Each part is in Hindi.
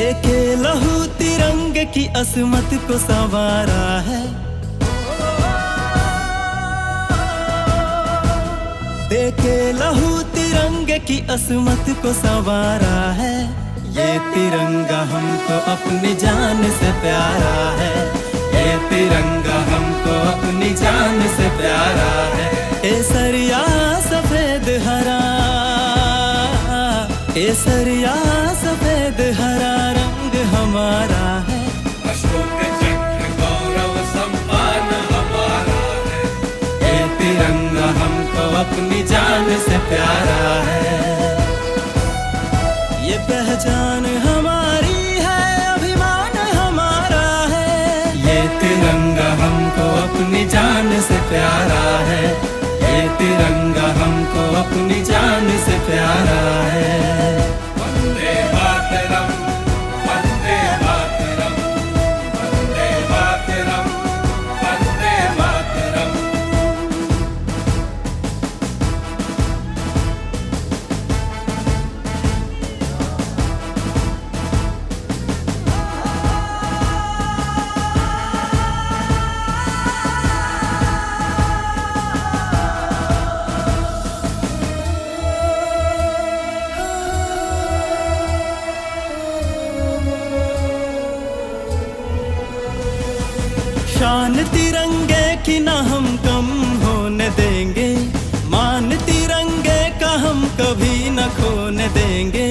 देखे लहू तिरंगे की असमत को संवारा है। देखे लहू तिरंगे की असमत को संवारा है। ये तिरंगा हमको अपनी जान से प्यारा है। ये तिरंगा हमको अपनी जान से प्यारा है। केसरिया सफेद हरा, केसरिया सफेद हरा रंग हमारा है। अशोक चक्र गौरव सम्मान हमारा है। ये तिरंगा हमको अपनी जान से प्यारा है। ये पहचान हमारी है, अभिमान हमारा है। ये तिरंगा हमको अपनी जान से प्यारा है। ये तिरंगा हमको अपनी जान से प्यारा है। वंदे मातरम, वंदे मातरम, वंदे मातरम, वंदे मातरम। शान तिरंगे की ना हम कम होने देंगे। मान तिरंगे का हम कभी न खोने देंगे।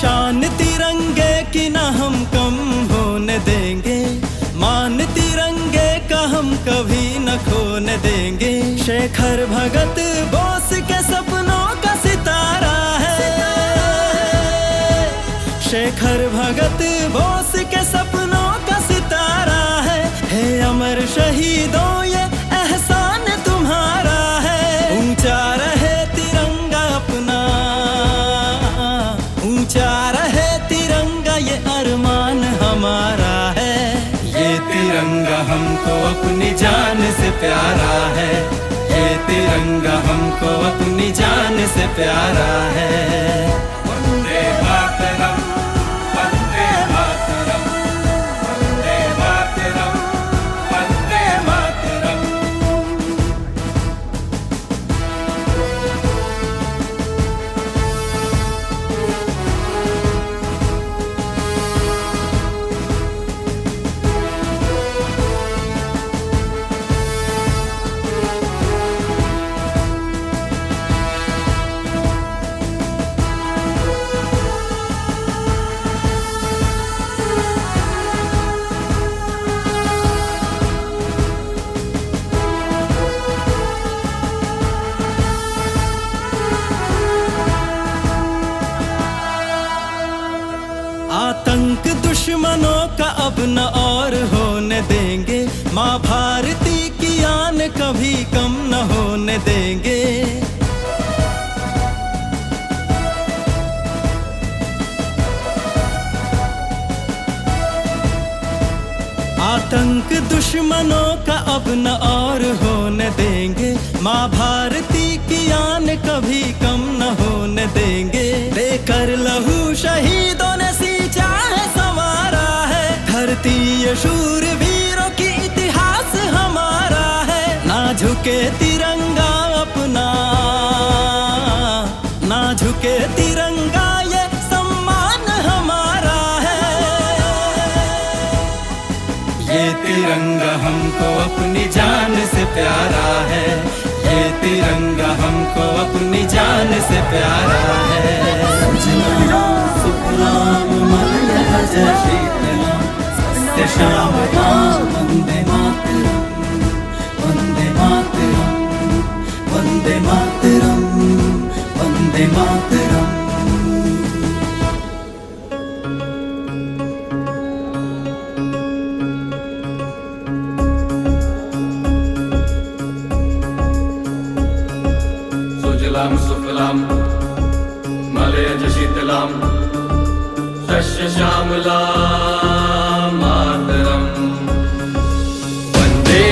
शान तिरंगे की ना हम कम होने देंगे। मान तिरंगे का हम कभी न खोने देंगे। शेखर भगत बोस के सपनों का सितारा है। शेखर भगत बोस के सपनों का सितारा है। हे अमर शहीदों ये एहसान तुम्हारा है। ऊंचा रहे तिरंगा अपना, ऊंचा रहे तिरंगा ये अरमान हमारा है। ये तिरंगा हमको अपनी जान से प्यारा है। ये तिरंगा हमको अपनी जान से प्यारा है। वंदे मातरम, वंदे मातरम, वंदे मातरम, वंदे मातरम। आतंक दुश्मनों का अब न और होने देंगे। माँ भारती की आन कभी कम न होने देंगे। आतंक दुश्मनों का अब न और होने देंगे। माँ भारती की आन कभी कम न होने देंगे। देकर लहू शहीदों ने सींचा है, संवारा है। धरती ये शूरवीरों की इतिहास हमारा है। ना झुके तिरंगा अपना, ना झुके तिरंगा ये सम्मान हमारा है। ये तिरंगा हमको अपनी जान से प्यारा है। ये तिरंगा हमको अपनी जान से प्यारा है। सुफलाम मलयज शीतलाम सत्य श्यामलाम। वंदे मातरम, वंदे मातरम, वंदे मातरम, वंदे मातरम। सुजलाम सुफलाम मलयज शीतलाम शस्य श्यामलाम मातरम। वंदे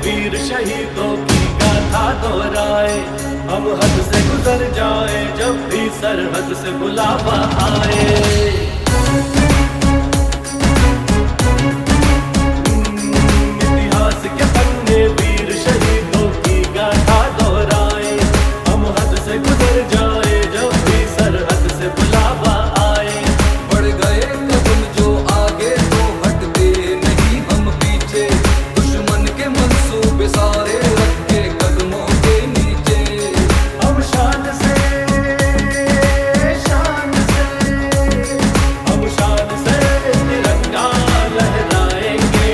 वीर शहीदों की गाथा दोहराए। हम हद से गुजर जाए जब भी सरहद से बुलावा आए। इतिहास के पन्ने वीर शहीदों की गाथा दोहराए। हम हद से गुजर जाए जब भी सरहद से बुलावा आए। बढ़ गए कदम जो आगे तो हटते नहीं हम पीछे, दुश्मन के मंसूबे सारे रखे कदमों के नीचे। हम शान से तिरंगा लहराएंगे।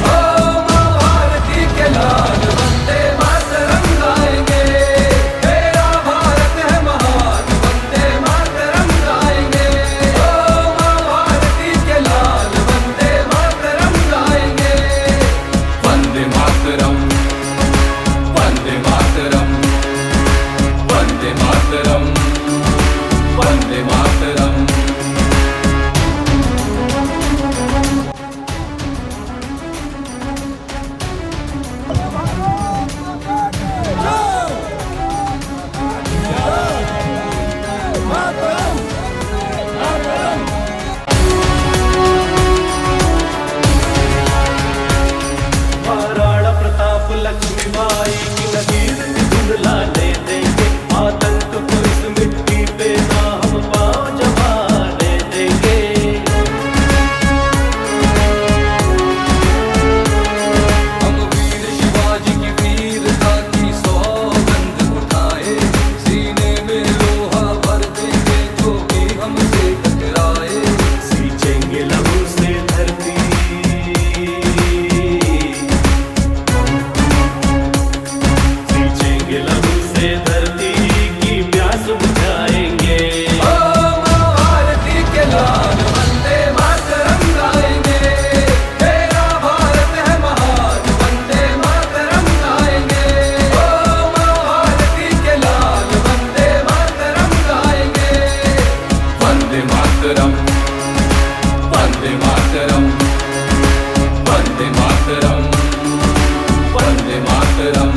ओ माँ भारती के लाल वंदे मातरम गाएंगे। तेरा भारत है महान वंदे मातरम गाएंगे। ओ माँ भारती के लाल वंदे मातरम गाएंगे। वंदे मातरम, वंदे मातरम, वंदे मातरम, वंदे मातरम। महाराणा प्रताप लक्ष्मीबाई की नगीर धुन लाने देंगे। आतंक को इस मिट्टी पे ना हम पाँव जमाने देंगे। हम वीर शिवाजी की वीरता की सौगंध उठाए। सीने में लोहा भर देंगे जो भी हमसे टकराए। सींचेंगे लहू से धरती, सींचेंगे लहू से धरती की प्यास बुझाएंगे। ओ माँ भारती के लाल वंदे मातरम गाएंगे। तेरा भारत है महान वंदे मातरम गाएंगे। ओ माँ भारती के लाल वंदे मातरम गाएंगे। वंदे मातरम, वंदे मातरम, वंदे मातरम, वंदे मातरम।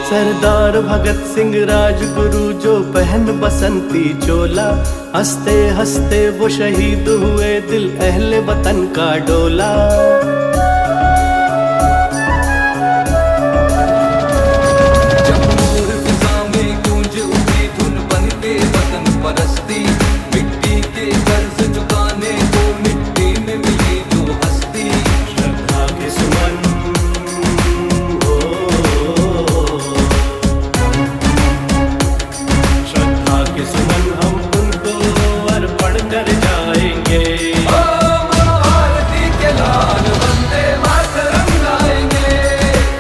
सरदार भगत सिंह राजगुरु जो पहन बसंती चोला, हंसते हंसते वो शहीद हुए दिल अहले वतन का डोला। जब नूर फिजा में गूंज उठी धुन बनते वतन परस्ती, मिट्टी के कर्ज चुकाने को मिट्टी में मिली जो हस्ती। श्रद्धा के सुमन श्रद्धा के सुमन हम उनको अर्पण कर जाएंगे। ओ माँ भारती के लाल वंदे मातरम गाएंगे।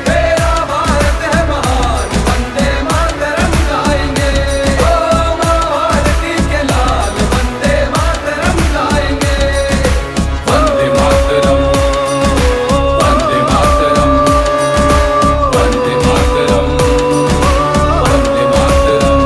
तेरा भारत है महान वंदे मातरम गाएंगे। ओ माँ भारती के लाल वंदे मातरम गाएंगे। वंदे मातरम, वंदे मातरम, वंदे मातरम, वंदे मातरम।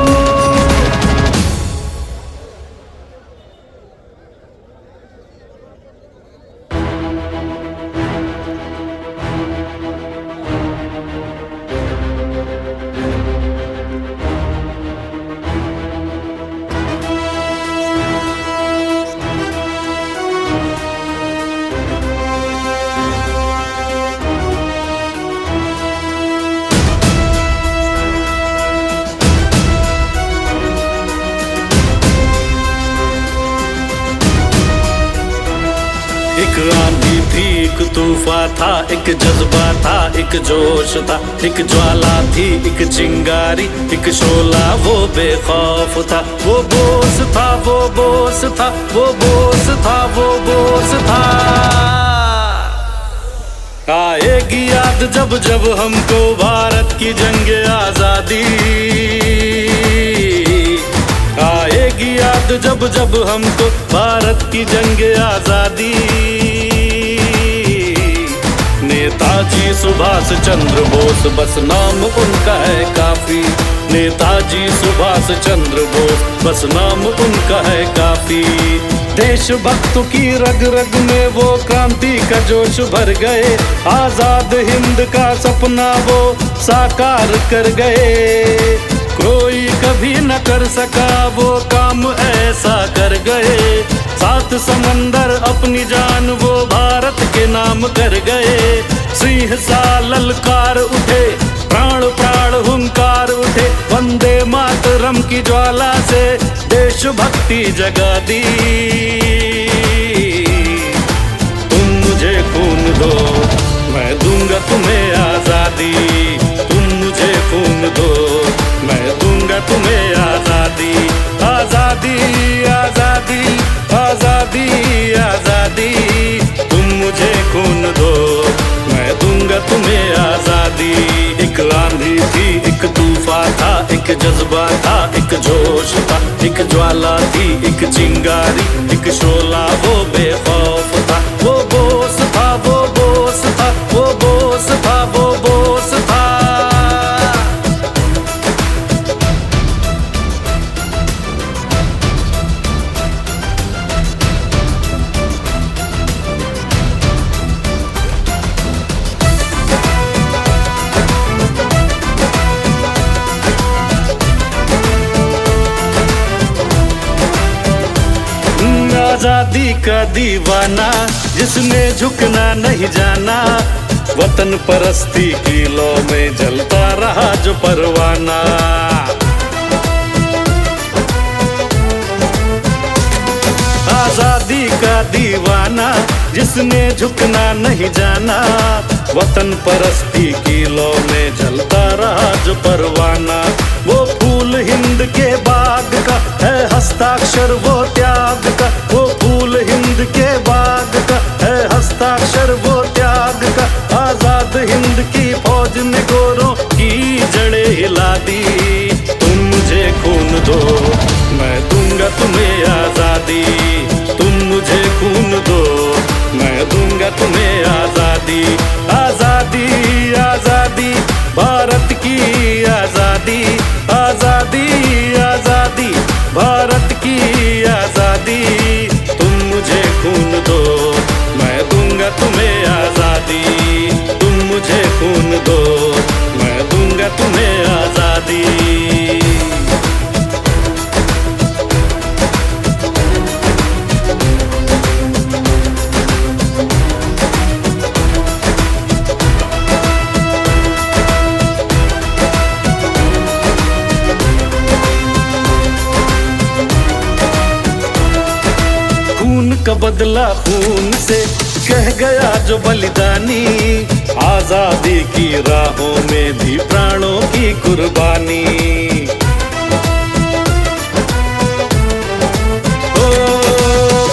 एक आंधी थी, एक तूफान था, एक जज्बा था, एक जोश था, एक ज्वाला थी, एक चिंगारी, एक शोला, वो बेखौफ था। वो बोस था, वो बोस था, वो बोस था, वो बोस था। आएगी याद जब जब हमको भारत की जंग आजादी, आएगी याद याद जब जब हमको भारत की जंग आजादी। नेताजी सुभाष चंद्र बोस बस नाम उनका है काफी। नेताजी सुभाष चंद्र बोस बस नाम उनका है काफी। देशभक्तों की रग रग में वो क्रांति का जोश भर गए। आजाद हिंद का सपना वो साकार कर गए। कोई कभी न कर सका वो काम ऐसा कर गए। 7 समंदर अपनी जान वो भारत के नाम कर गए। सिंह सा ललकार उठे, प्राण प्राण हुंकार उठे। वंदे मातरम की ज्वाला से देशभक्ति जगा दी। तुम मुझे खून दो, मैं दूंगा तुम्हें आजादी। तुम मुझे खून दो, मैं दूंगा तुम्हें आजादी। आजादी आजादी आजादी आजादी। तुम मुझे खून दो, मैं दूंगा तुम्हें आजादी। एक आंधी थी, एक तूफान था, एक जज्बा था, एक जोश था, एक ज्वाला थी, एक चिंगारी, एक शोला वो बेखौफ था। वो बोस था, वो बोस था, वो बोस था, वो बोस था। आजादी का दीवाना जिसने झुकना नहीं जाना। वतन परस्ती की लौ में जलता रहा जो परवाना। आजादी का दीवाना जिसने झुकना नहीं जाना। वतन परस्ती की लौ में जलता रहा जो परवाना। वो फूल हिंद के बाग का है हस्ताक्षर वो त्याग का। वो फूल हिंद के बाग का है हस्ताक्षर वो त्याग का। आजाद हिंद की फौज ने गोरों की जड़ें हिला दी। तुम मुझे खून दो, मैं दूंगा तुम्हें आजादी। तुम मुझे खून दो, मैं दूंगा तुम्हें आजादी। आजादी आजादी भारत की आजादी। आजादी आजादी भारत की आजादी। तुम मुझे खून दो, मैं दूंगा तुम्हें आजादी। तुम मुझे खून दो, मैं दूंगा तुम्हें आजादी। का बदला खून से कह गया जो बलिदानी। आजादी की राहों में भी प्राणों की कुर्बानी।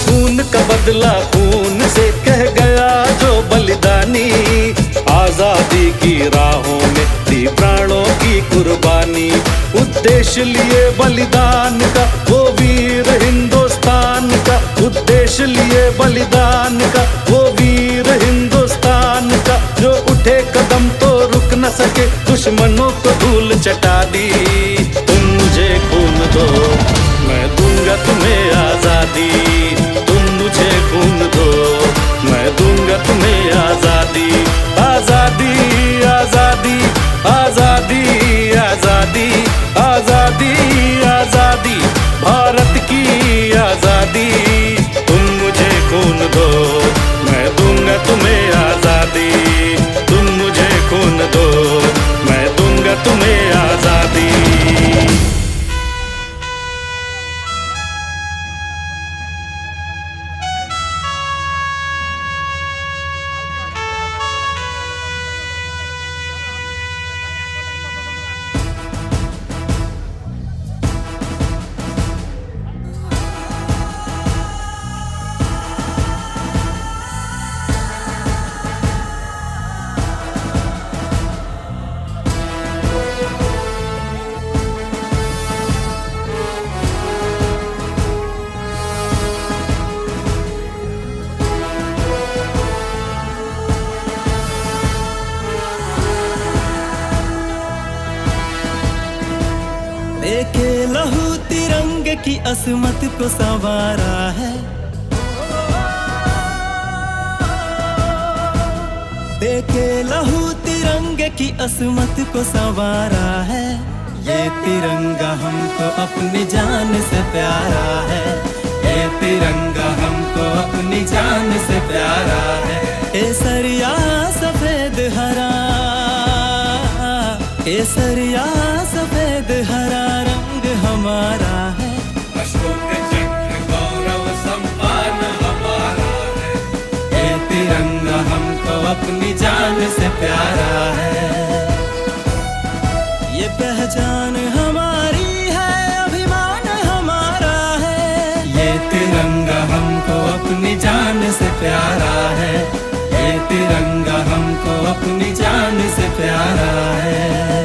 खून का बदला खून से कह गया जो बलिदानी। आजादी की राहों में दी प्राणों की कुर्बानी। उद्देश्य लिए बलिदान का वो वीर हिंदुस्तान का। उद्देश्य लिए बलिदान का वो वीर हिंदुस्तान का। जो उठे कदम तो रुक न सके, दुश्मनों को धूल चटा दी। तुम मुझे खून दो, मैं दूंगा तुम्हें आजादी। तुम मुझे खून दो, मैं दूंगा तुम्हें आजादी। आजादी आजादी आजादी आजादी आजादी आजादी भारत की आजादी। तुम मुझे खून दो, मैं दूंगा तुम्हें आजादी। तुम मुझे खून दो, मैं दूंगा तुम्हें आजादी। की असमत को संवारा है। देके लहू तिरंगे की असमत को संवारा है। ये तिरंगा हमको अपनी जान से प्यारा है। ये तिरंगा हमको अपनी जान से प्यारा है। केसरिया सफेद हरा, केसरिया सफेद हरा रंग हमारा है। अशोक चक्र गौरव सम्मान हमारा है। ये तिरंगा हमको अपनी जान से प्यारा है। ये पहचान हमारी है, अभिमान हमारा है। ये तिरंगा हमको अपनी जान से प्यारा है। ये तिरंगा हमको अपनी जान से प्यारा है।